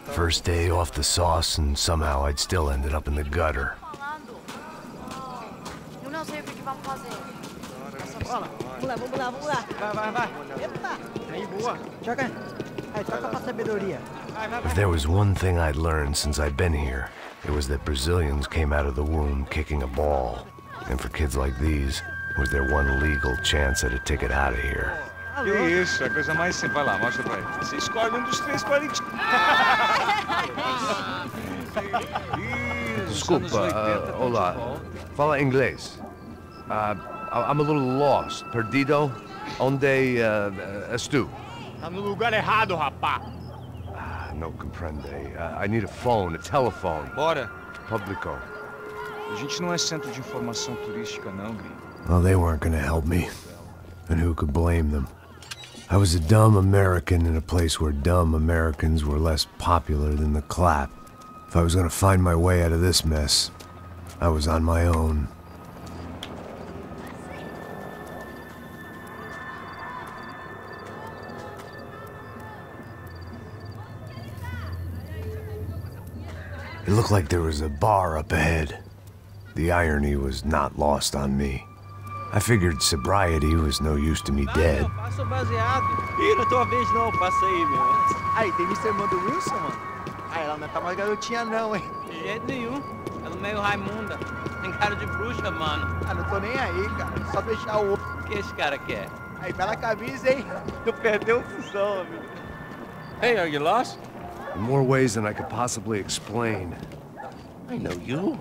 First day off the sauce, and somehow I'd still ended up in the gutter. If there was one thing I'd learned since I'd been here, it was that Brazilians came out of the womb kicking a ball. And for kids like these, it was their one legal chance at a ticket out of here. Que isso, a coisa mais simples. Vai lá, mostra pra ele. Você escolhe dos três qualities. Desculpa, olá. Fala inglês. I'm a little lost. Perdido? Onde estou? Tá no lugar errado, rapá. No comprende. I need a phone, a telephone. Bora. Publico. A gente não é centro de informação turística, não, gringo. Well, they weren't gonna help me. And who could blame them? I was a dumb American in a place where dumb Americans were less popular than the clap. If I was gonna find my way out of this mess, I was on my own. It looked like there was a bar up ahead. The irony was not lost on me. I figured sobriety was no use to me dead. Passa baseado. Ih, não é tua vez não, passa aí, meu. Aí, tem Mr. Irmã do Wilson, mano? Ah, ela não tá mais garotinha não, hein? De jeito nenhum. Ela é meio Raimunda. Tem cara de bruxa, mano. Ah, não tô nem aí, cara. Só fechar o olho. O que esse cara quer? Aí, bela camisa, hein? Tu perdeu o fusão, amigo. Hey, are you lost? In more ways than I could possibly explain. I know you.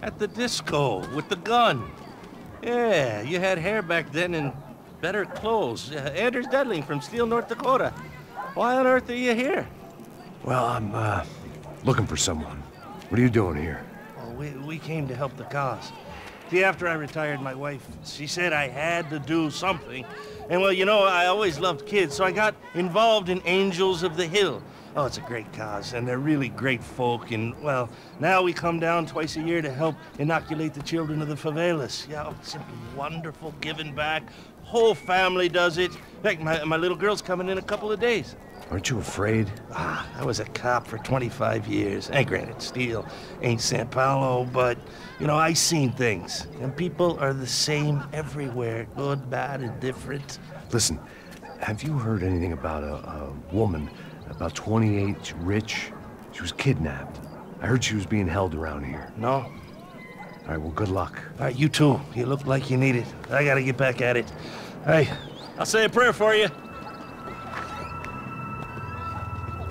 At the disco, with the gun. Yeah, you had hair back then and better clothes. Anders Dedling from Steele, North Dakota. Why on earth are you here? Well, I'm, looking for someone. What are you doing here? Well, we came to help the cause. See, after I retired, my wife, she said I had to do something. And, well, you know, I always loved kids, so I got involved in Angels of the Hill. Oh, it's a great cause, and they're really great folk, and, well, now we come down twice a year to help inoculate the children of the favelas. Yeah, oh, it's wonderful giving back. Whole family does it. In fact, my little girl's coming in a couple of days. Aren't you afraid? I was a cop for 25 years. And granted, Steele ain't São Paulo, but, you know, I seen things. And people are the same everywhere, good, bad, and different. Listen, have you heard anything about a woman, about 28, rich? She was kidnapped. I heard she was being held around here. No. All right, well, good luck. All right, you too. You look like you need it. I gotta get back at it. Hey, I'll say a prayer for you.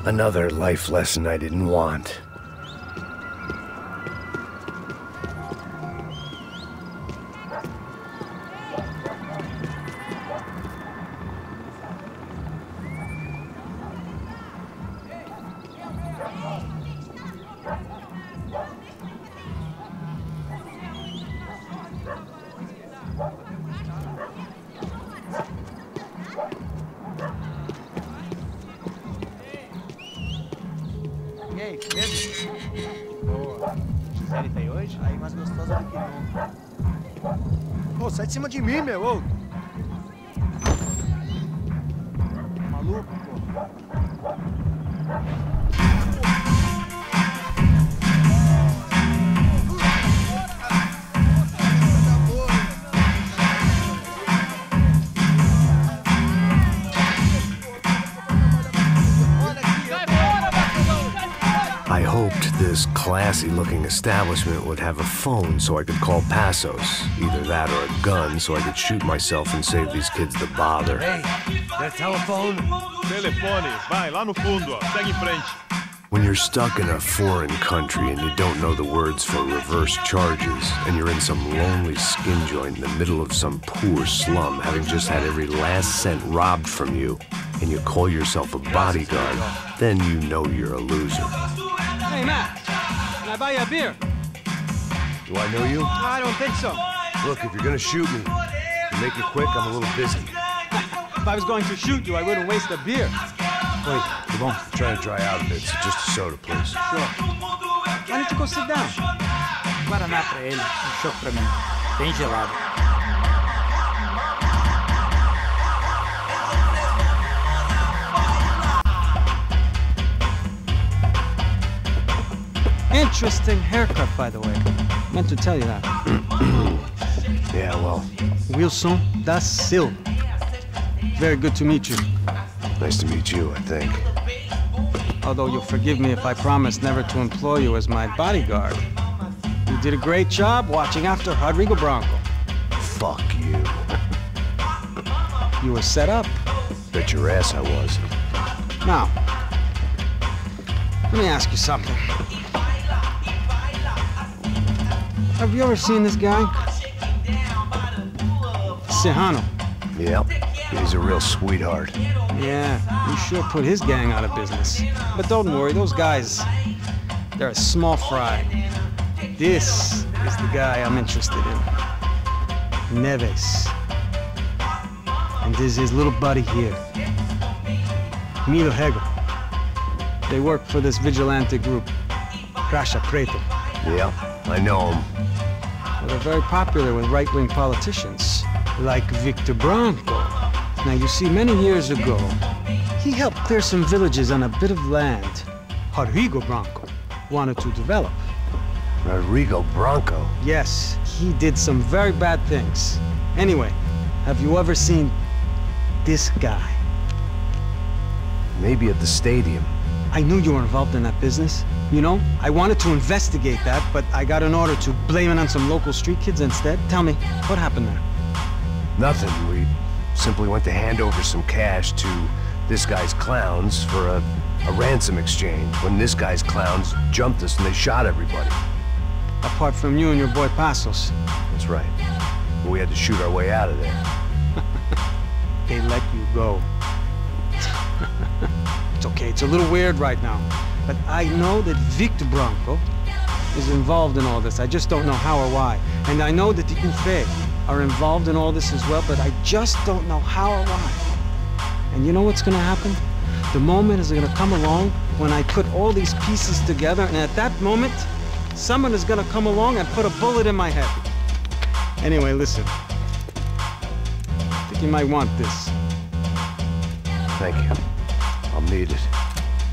Another life lesson I didn't want. E aí, beleza? Boa. Gisele tá aí hoje? Aí, mais gostosa do que nunca. Ô, sai de cima de mim, meu, ô! Maluco, pô. I hoped this classy-looking establishment would have a phone so I could call Passos. Either that or a gun so I could shoot myself and save these kids the bother. Hey, that telephone? Telefone, vai, lá no fundo, ó. Segue em frente. When you're stuck in a foreign country and you don't know the words for reverse charges, and you're in some lonely skin joint in the middle of some poor slum, having just had every last cent robbed from you, and you call yourself a bodyguard, then you know you're a loser. Hey, Matt, can I buy you a beer? Do I know you? I don't think so. Look, if you're gonna shoot me, to make it quick, I'm a little busy. If I was going to shoot you, I wouldn't waste a beer. Wait, come on. I'm trying to dry out a bit, so just a soda, please. Sure. Why don't you go sit down? Guaraná pra ele, um choque pra mim. Bem gelado. Interesting haircut, by the way. Meant to tell you that. Yeah, well, Wilson da Silva. Very good to meet you. nice to meet you, I think. Although you'll forgive me if I promise never to employ you as my bodyguard. You did a great job watching after Rodrigo Branco. Fuck you. You were set up. Bet your ass I was. Now, let me ask you something. Have you ever seen this guy? Serrano. Yep, he's a real sweetheart. Yeah, you sure put his gang out of business. But don't worry, those guys, they're a small fry. This is the guy I'm interested in. Neves. And this is his little buddy here. Milo Hegel. They work for this vigilante group, Crasha Preto. Yep, I know him. Well, they're very popular with right-wing politicians, like Victor Branco. Now, you see, many years ago, he helped clear some villages on a bit of land Rodrigo Branco wanted to develop. Rodrigo Branco? Yes, he did some very bad things. Anyway, have you ever seen this guy? Maybe at the stadium. I knew you were involved in that business. You know, I wanted to investigate that, but I got an order to blame it on some local street kids instead. Tell me, what happened there? Nothing. We simply went to hand over some cash to this guy's clowns for a ransom exchange when this guy's clowns jumped us and they shot everybody. Apart from you and your boy Passos. That's right. But we had to shoot our way out of there. They let you go. It's okay, it's a little weird right now. But I know that Victor Branco is involved in all this. I just don't know how or why. And I know that the UFE are involved in all this as well, but I just don't know how or why. And you know what's gonna happen? The moment is gonna come along when I put all these pieces together, and at that moment, someone is gonna come along and put a bullet in my head. Anyway, listen. I think you might want this. Thank you. I'll need it.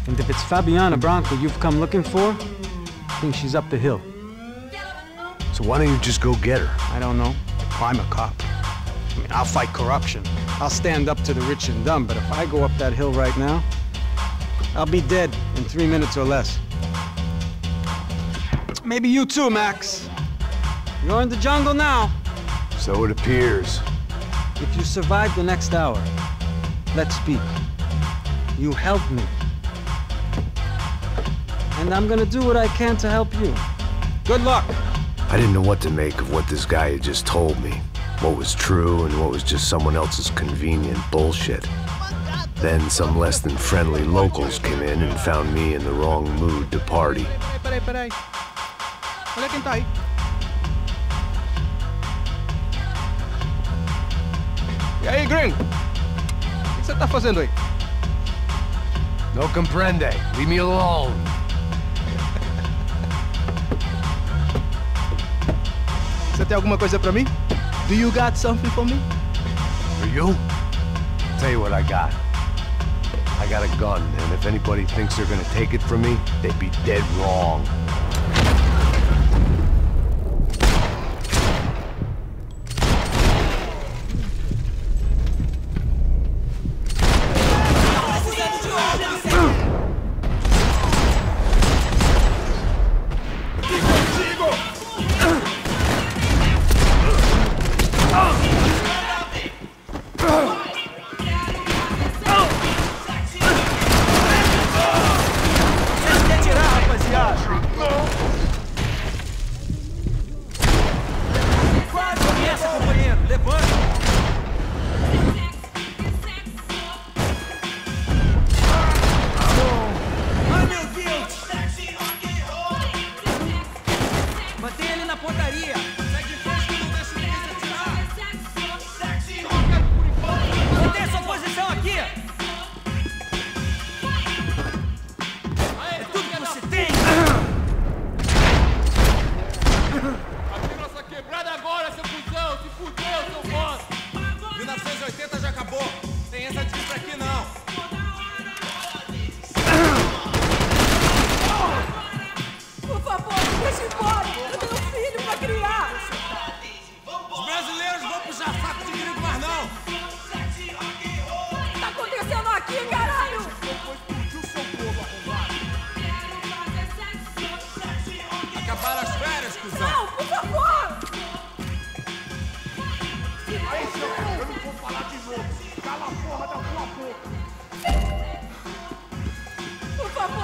And if it's Fabiana Branco you've come looking for, I think she's up the hill. So why don't you just go get her? I don't know. I'm a cop. I mean, I'll fight corruption. I'll stand up to the rich and dumb, but if I go up that hill right now, I'll be dead in 3 minutes or less. Maybe you too, Max. You're in the jungle now. So it appears. If you survive the next hour, let's speak. You help me. And I'm gonna do what I can to help you. Good luck. I didn't know what to make of what this guy had just told me. What was true and what was just someone else's convenient bullshit. Then some less than friendly locals came in and found me in the wrong mood to party. Peraí. Olha quem tá aí. E aí, gringo? O que você tá fazendo aí? No comprende. Leave me alone. Você tem alguma coisa pra mim? Do you got something for me? For you? Tell you what I got. I got a gun, and if anybody thinks they're gonna take it from me, they'd be dead wrong. Rapaziada!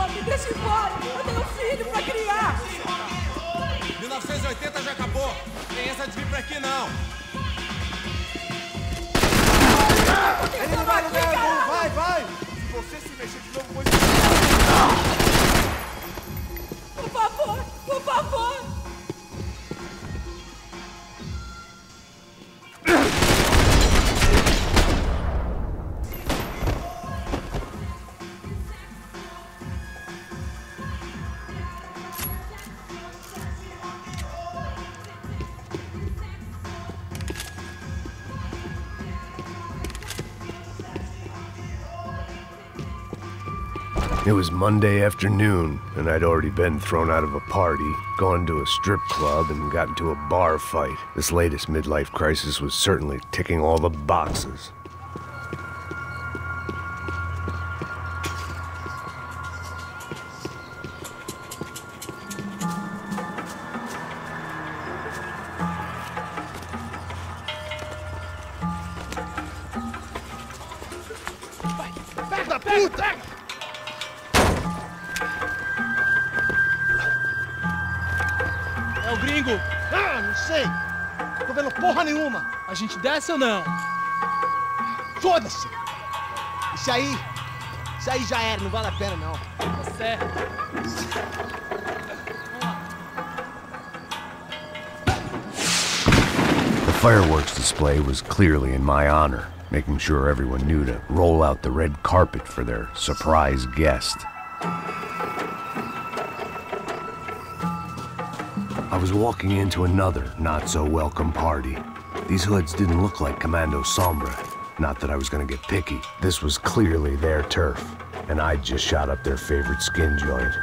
favor, me deixe embora. Eu tenho um filho pra criar. 1980 já acabou. Tem essa de vir pra aqui, não. Ele não vai lugar, vai, vai. Se você se mexer de novo, coisa... Por favor, por favor. It was Monday afternoon, and I'd already been thrown out of a party, gone to a strip club, and got into a bar fight. This latest midlife crisis was certainly ticking all the boxes. Filho da puta! É o gringo! Ah, não sei! Tô vendo porra nenhuma! A gente desce ou não? Foda-se! Isso aí já era, não vale a pena não. Tá certo. The fireworks display was clearly in my honor, making sure everyone knew to roll out the red carpet for their surprise guest. I was walking into another not-so-welcome party. These hoods didn't look like Commando Sombra. Not that I was gonna get picky. This was clearly their turf, and I'd just shot up their favorite skin joint.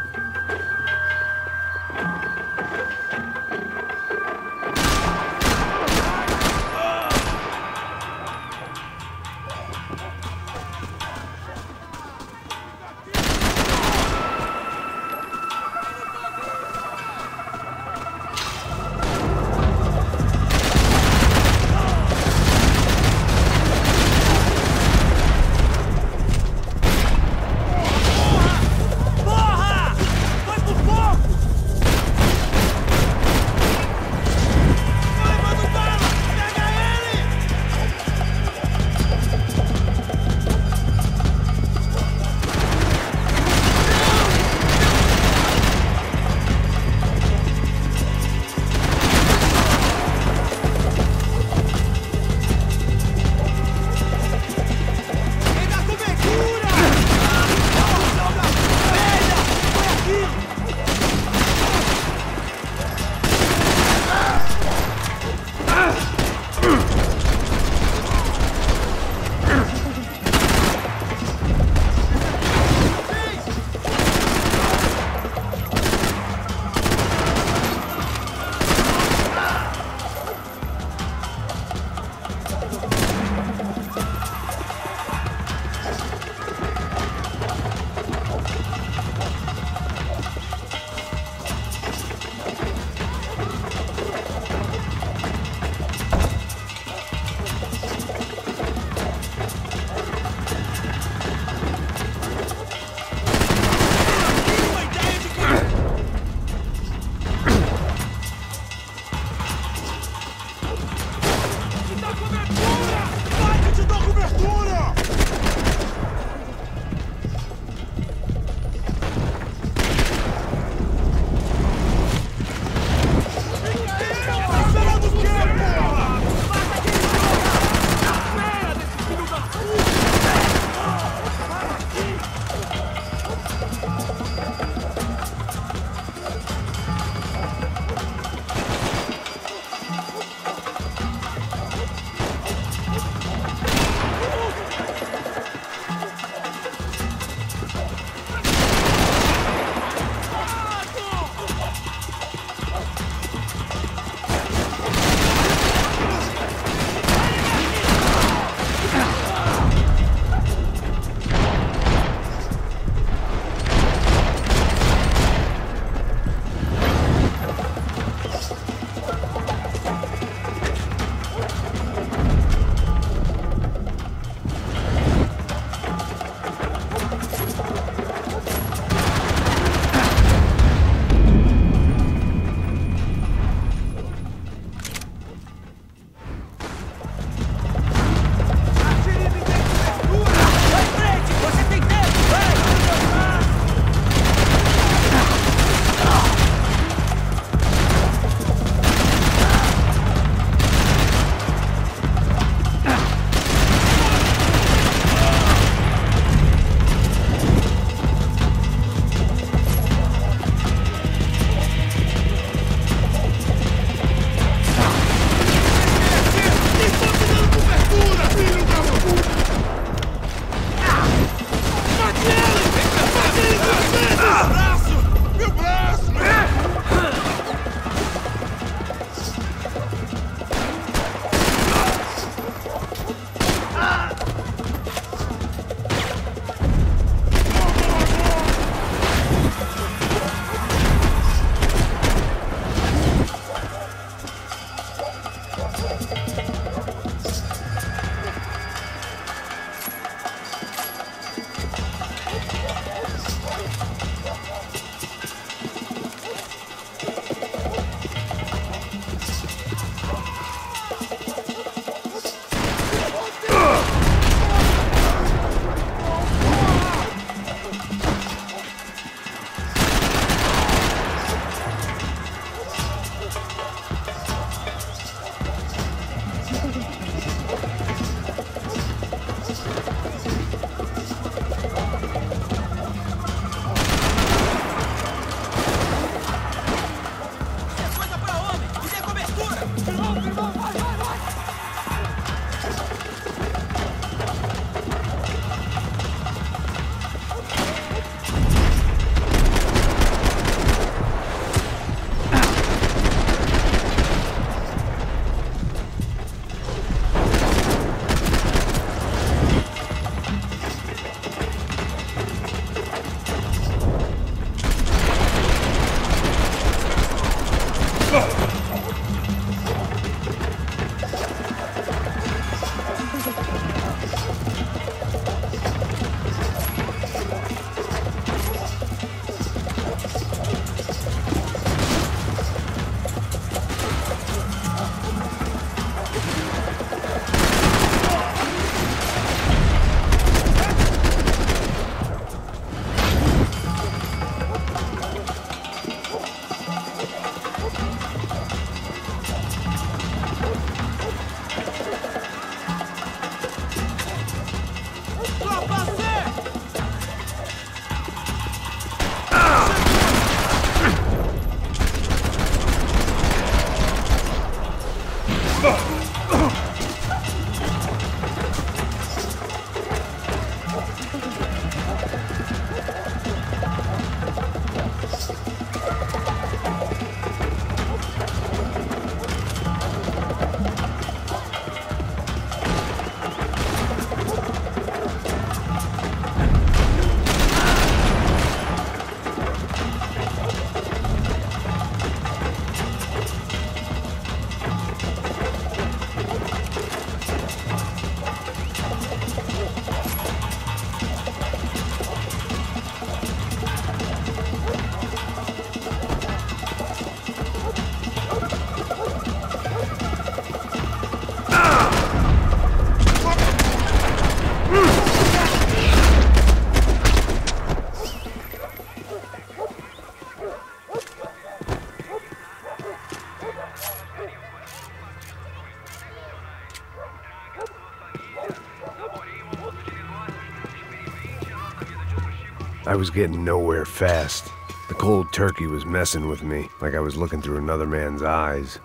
I was getting nowhere fast. The cold turkey was messing with me, like I was looking through another man's eyes.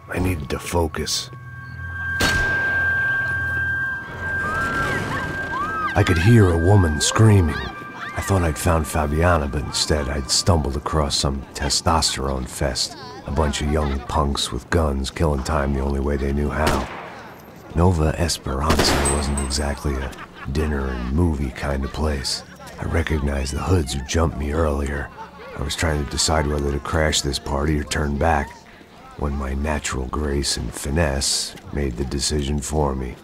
I needed to focus. I could hear a woman screaming. I thought I'd found Fabiana, but instead I'd stumbled across some testosterone fest. A bunch of young punks with guns killing time the only way they knew how. Nova Esperanza wasn't exactly a dinner and movie kind of place. I recognized the hoods who jumped me earlier. I was trying to decide whether to crash this party or turn back, when my natural grace and finesse made the decision for me.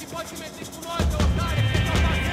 que pode se meter com nós, seu otário? O que tá fazendo?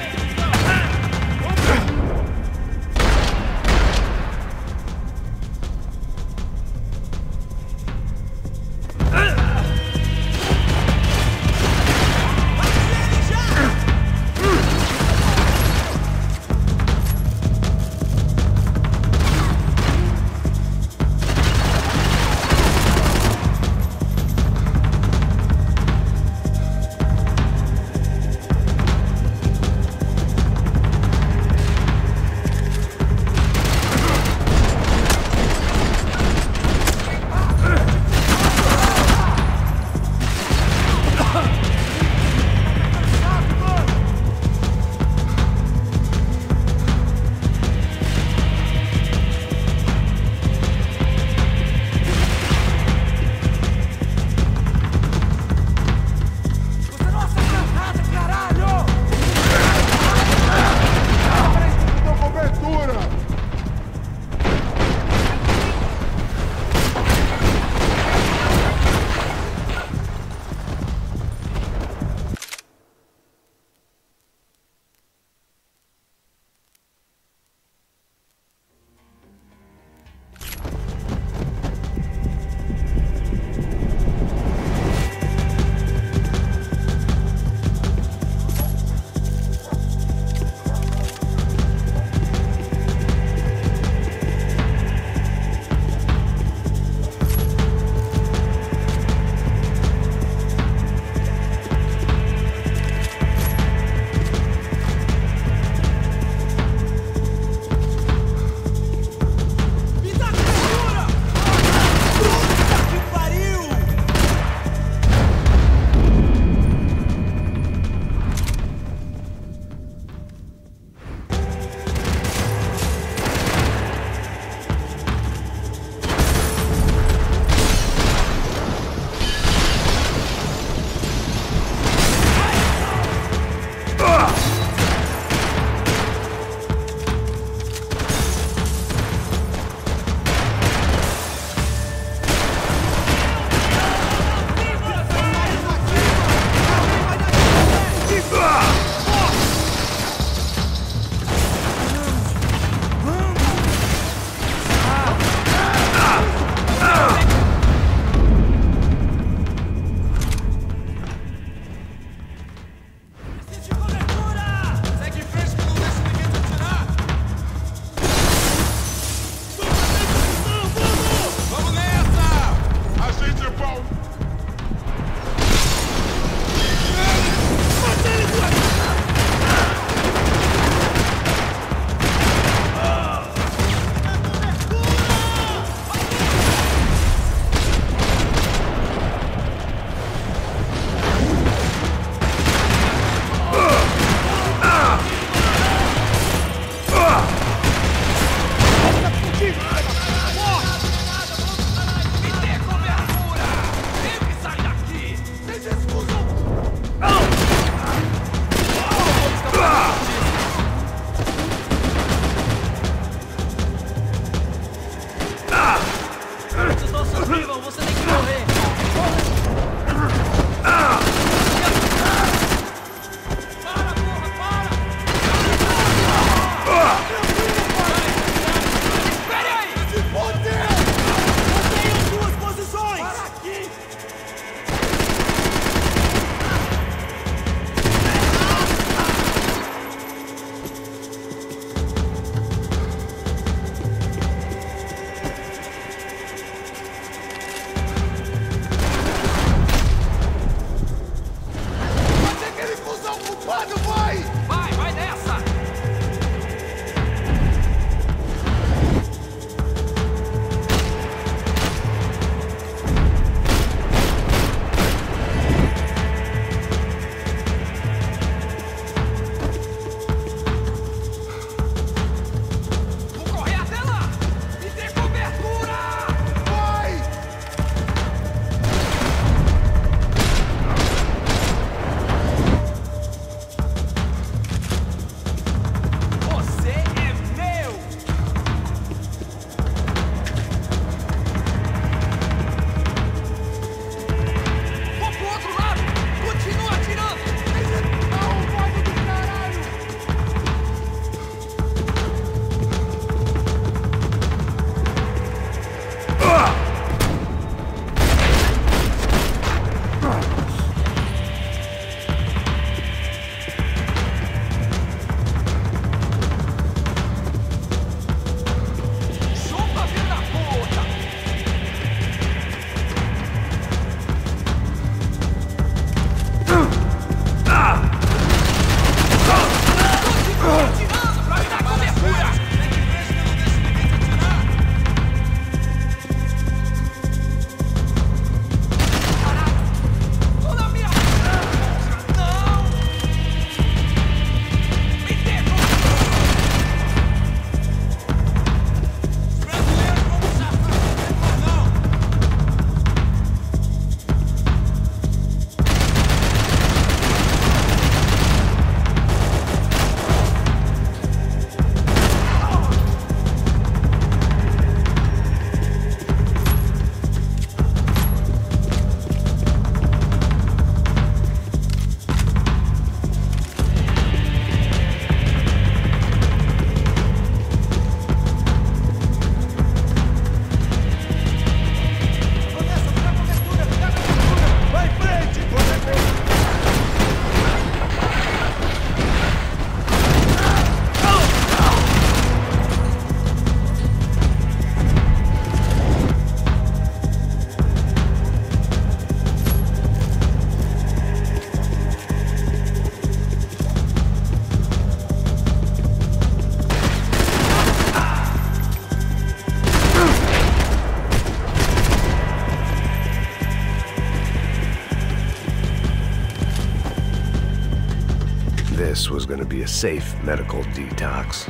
this was gonna be a safe medical detox.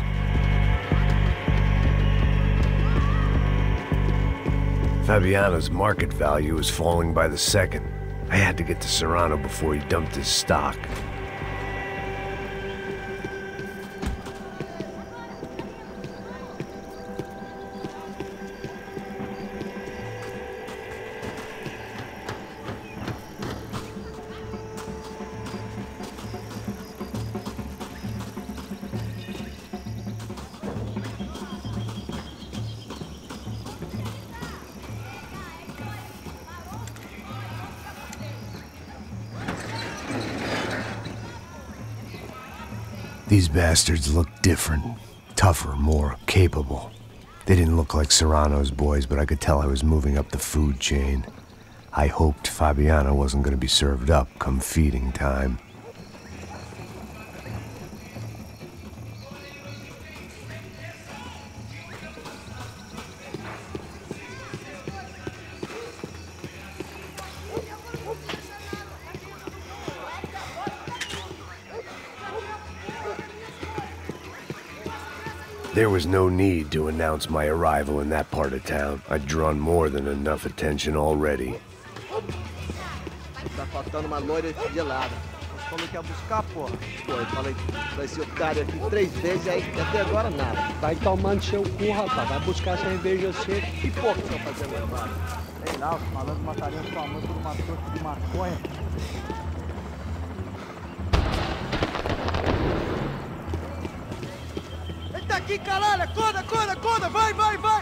Fabiano's market value was falling by the second. I had to get to Serrano before he dumped his stock. These bastards looked different, tougher, more capable. They didn't look like Serrano's boys, but I could tell I was moving up the food chain. I hoped Fabiano wasn't going to be served up come feeding time. There was no need to announce my arrival in that part of town. I'd drawn more than enough attention already. Tá faltando uma loira gelada. Você falou que ia buscar, porra. Pô, eu falei pra esse otário aqui 3 vezes aí, até agora nada. Vai tomando seu cu, rapaz. Vai buscar cerveja seca. Que porra que você vai fazer agora? Sei lá, os malandros matariam sua mãe por uma torta de maconha. Tá aqui, caralho! Acorda, acorda, acorda! Vai, vai, vai!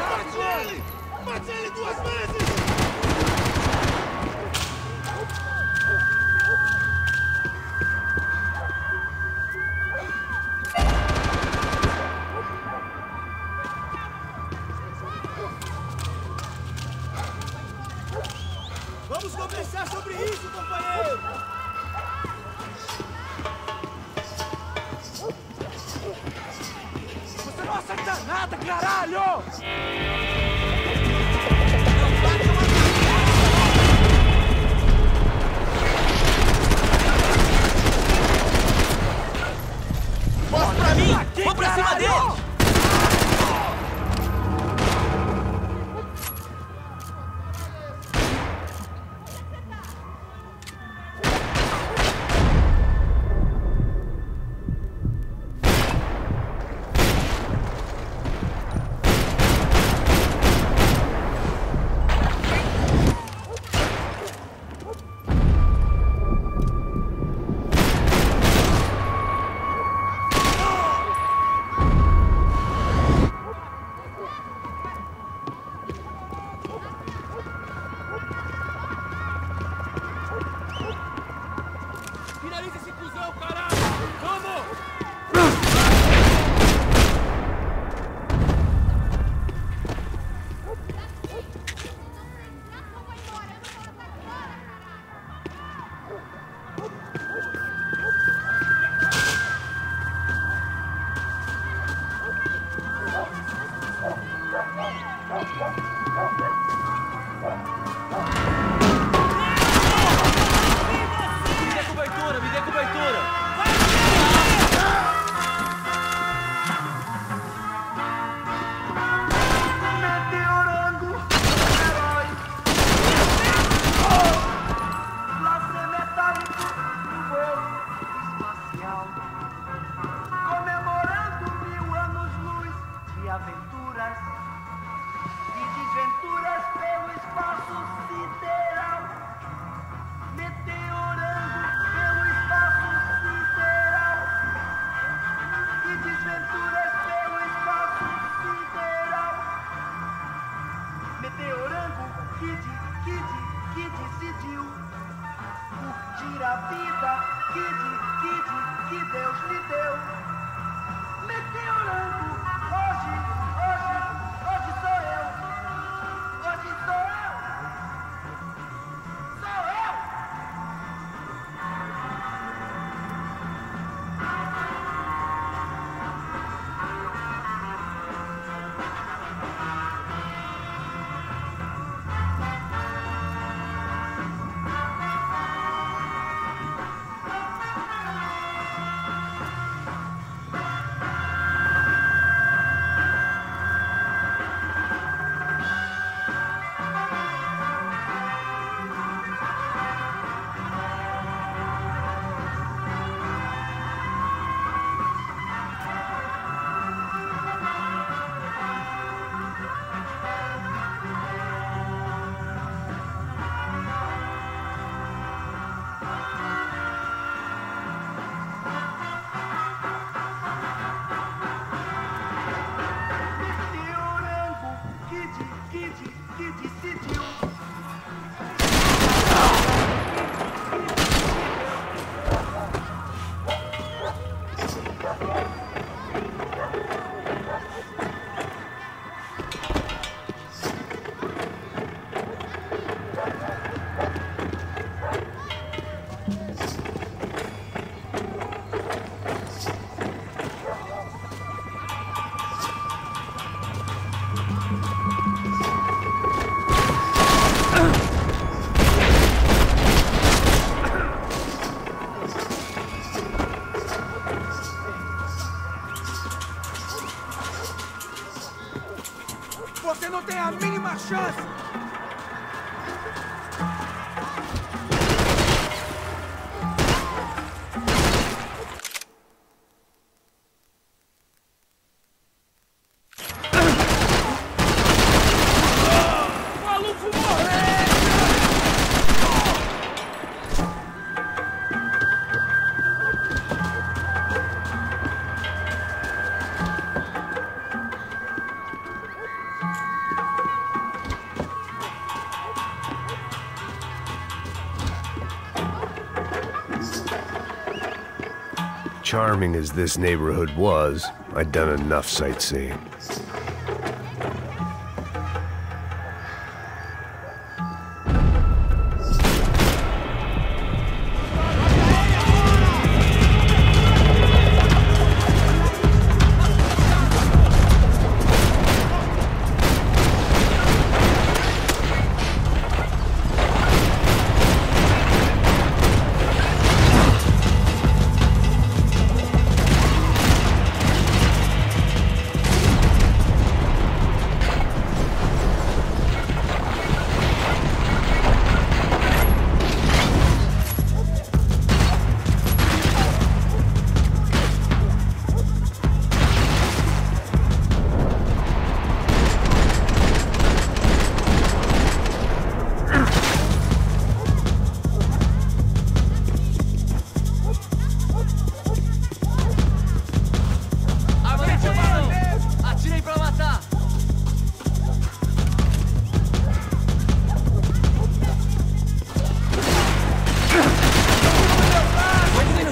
Bate ele! Bate ele 2 vezes! Vamos conversar sobre isso, companheiro! Você não aceita nada, caralho! Mostra pra mim! Vou pra cima deles! Finaliza esse cuzão, caralho! Vamos! Me dê cobertura! Comemorando 1000 anos-luz de aventuras e desventuras pelo espaço sideral. Meteorando pelo espaço sideral e desventuras pelo espaço sideral. Meteorando, que decidiu curtir a vida, que Deus lhe deu. Meteorando, hoje sou eu. Hoje sou eu. Sou eu. a mínima chance! Charming as this neighborhood was, I'd done enough sightseeing.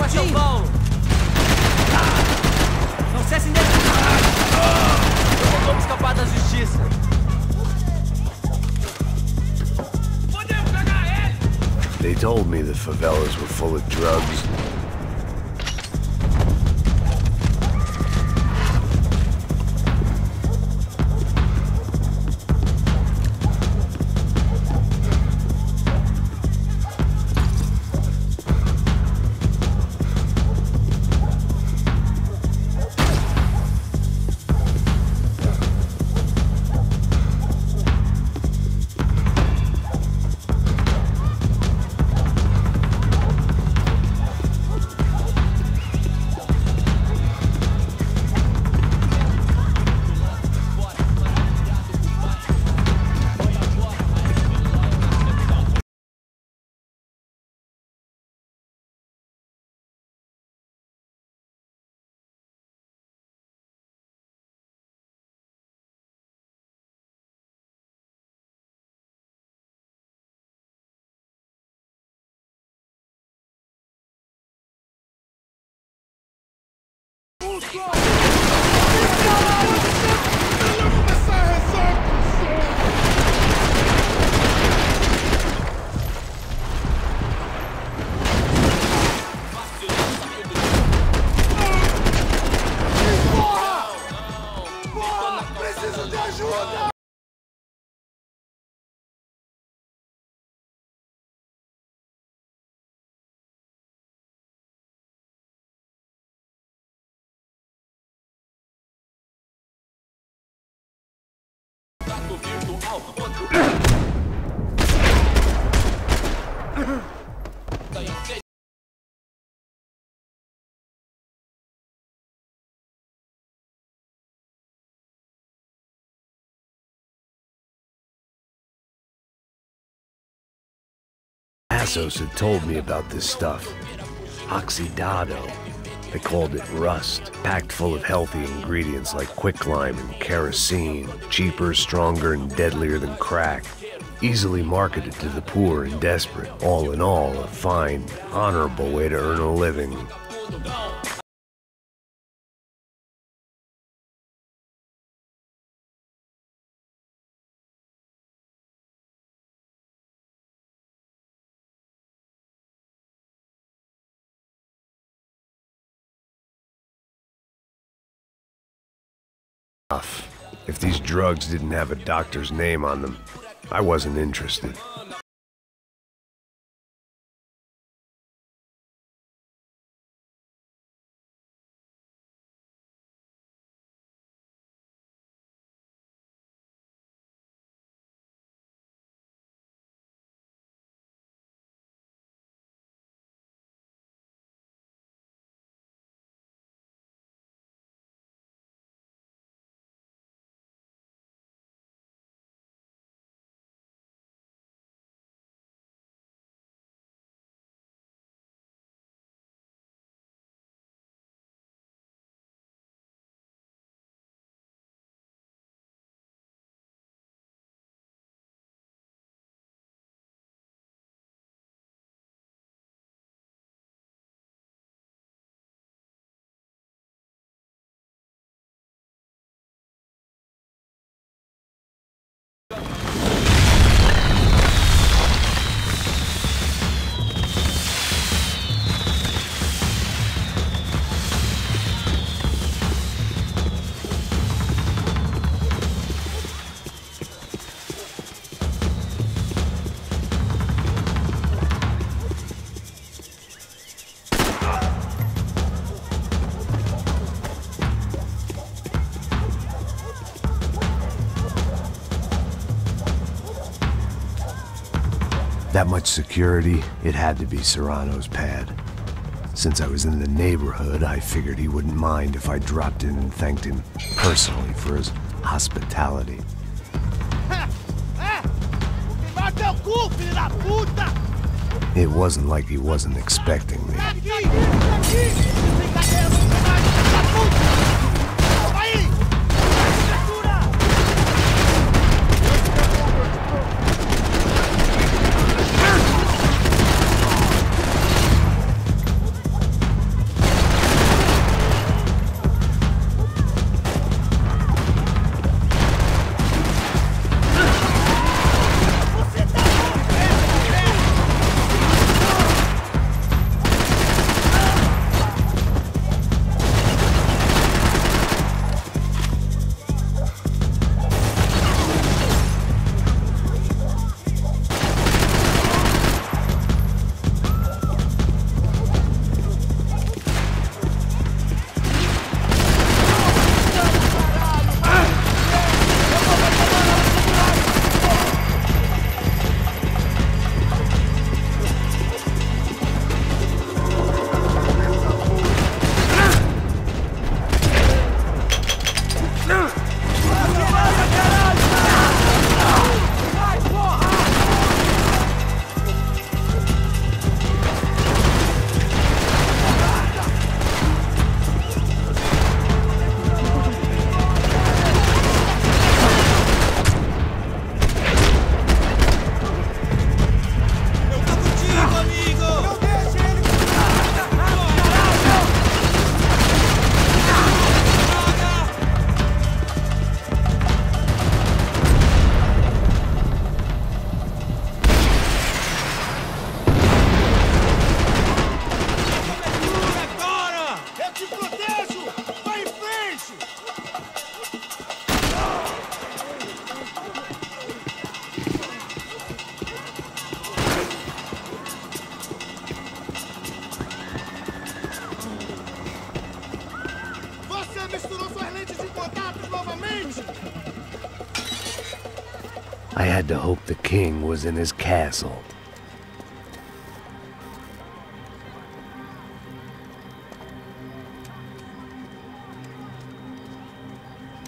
São Paulo! Não cessem de... Vamos escapar da justiça! Podemos pegar ele! They told me the favelas were full of drugs. Preciso de ajuda! Assos had told me about this stuff. Oxidado. They called it rust, packed full of healthy ingredients like quicklime and kerosene, cheaper, stronger, and deadlier than crack. Easily marketed to the poor and desperate. All in all, a fine, honorable way to earn a living. If these drugs didn't have a doctor's name on them, I wasn't interested. That much security, it had to be Serrano's pad. Since I was in the neighborhood, I figured he wouldn't mind if I dropped in and thanked him personally for his hospitality. It wasn't like he wasn't expecting me. I had to hope the king was in his castle.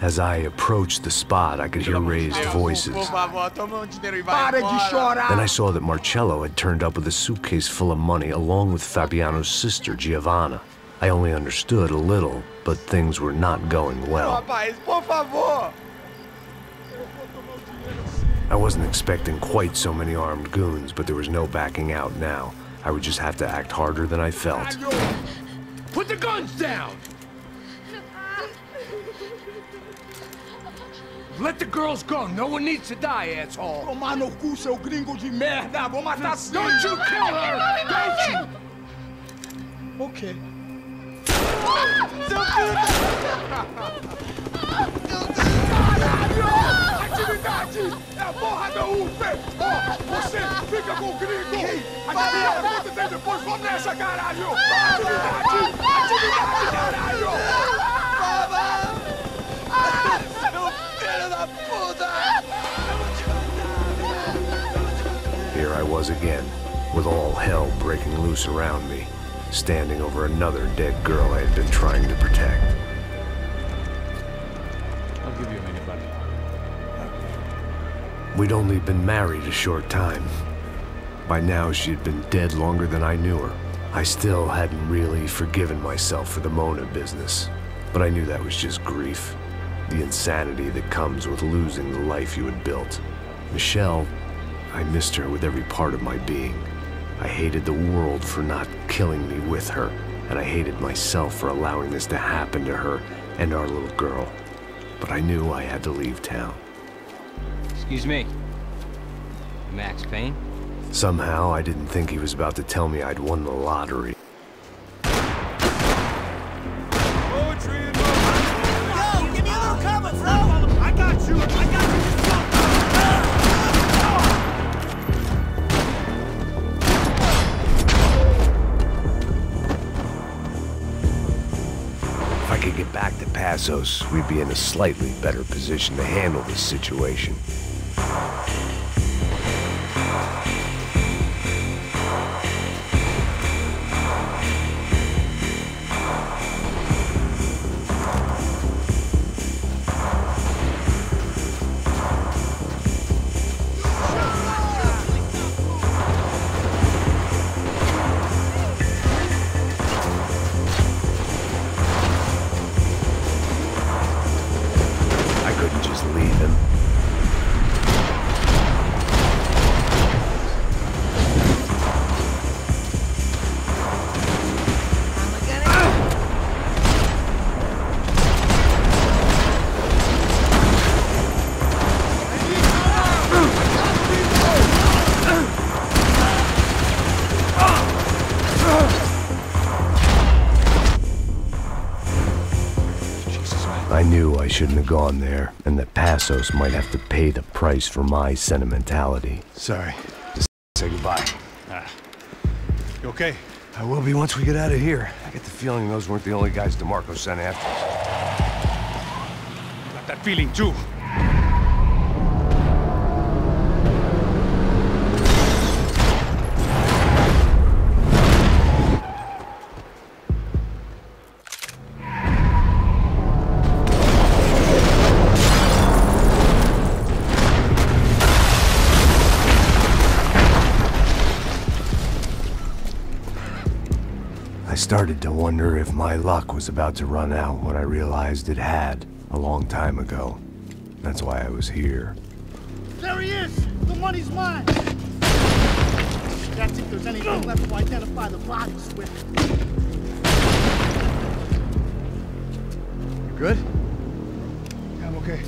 As I approached the spot, I could hear raised voices. Then I saw that Marcello had turned up with a suitcase full of money along with Fabiano's sister, Giovanna. I only understood a little, but things were not going well. I wasn't expecting quite so many armed goons, but there was no backing out now. I would just have to act harder than I felt. Put the guns down! Let the girls go. No one needs to die, asshole. Tomar no cu, seu gringo de merda. Vou matar sim. Don't you kill her! Don't you? Okay. Seu filho da... Atividade! É a porra da UP! Ó, você fica com o gringo! A galera conta tem depois, vamos nessa, caralho! Atividade! Atividade, caralho! Here I was again, with all hell breaking loose around me, standing over another dead girl I had been trying to protect. I'll give you a minute, buddy. We'd only been married a short time. By now, she'd been dead longer than I knew her. I still hadn't really forgiven myself for the Mona business, but I knew that was just grief. The insanity that comes with losing the life you had built. Michelle, I missed her with every part of my being. I hated the world for not killing me with her, and I hated myself for allowing this to happen to her and our little girl. But I knew I had to leave town. Excuse me. Max Payne? Somehow, I didn't think he was about to tell me I'd won the lottery. If I could get back to Passos, we'd be in a slightly better position to handle this situation. knew I shouldn't have gone there, and that Passos might have to pay the price for my sentimentality. Sorry. Just say goodbye. You okay? I will be once we get out of here. I get the feeling those weren't the only guys DeMarco sent after us. Got that feeling too. I started to wonder if my luck was about to run out when I realized it had a long time ago. That's why I was here. There he is! The money's mine! That's if there's anything left to identify the bodies with. You good? Yeah, I'm okay.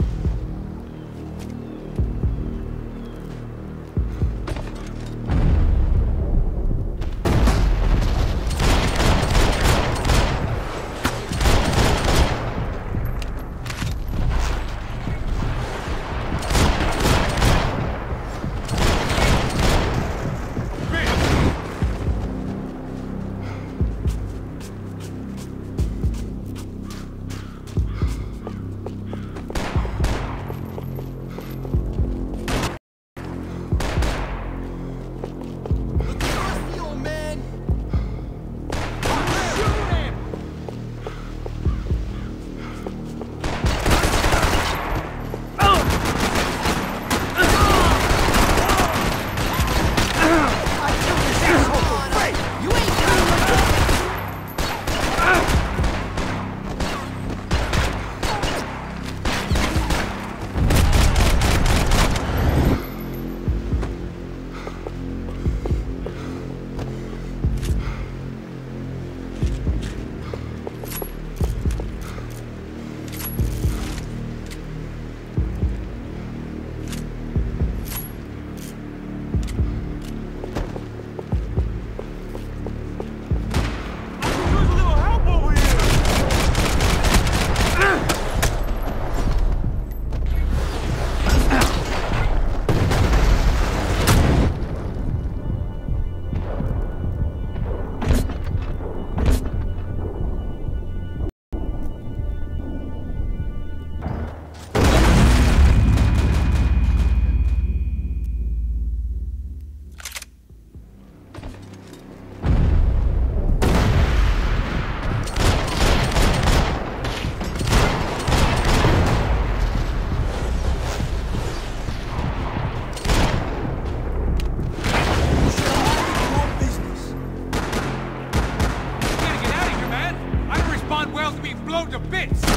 Blown to bits!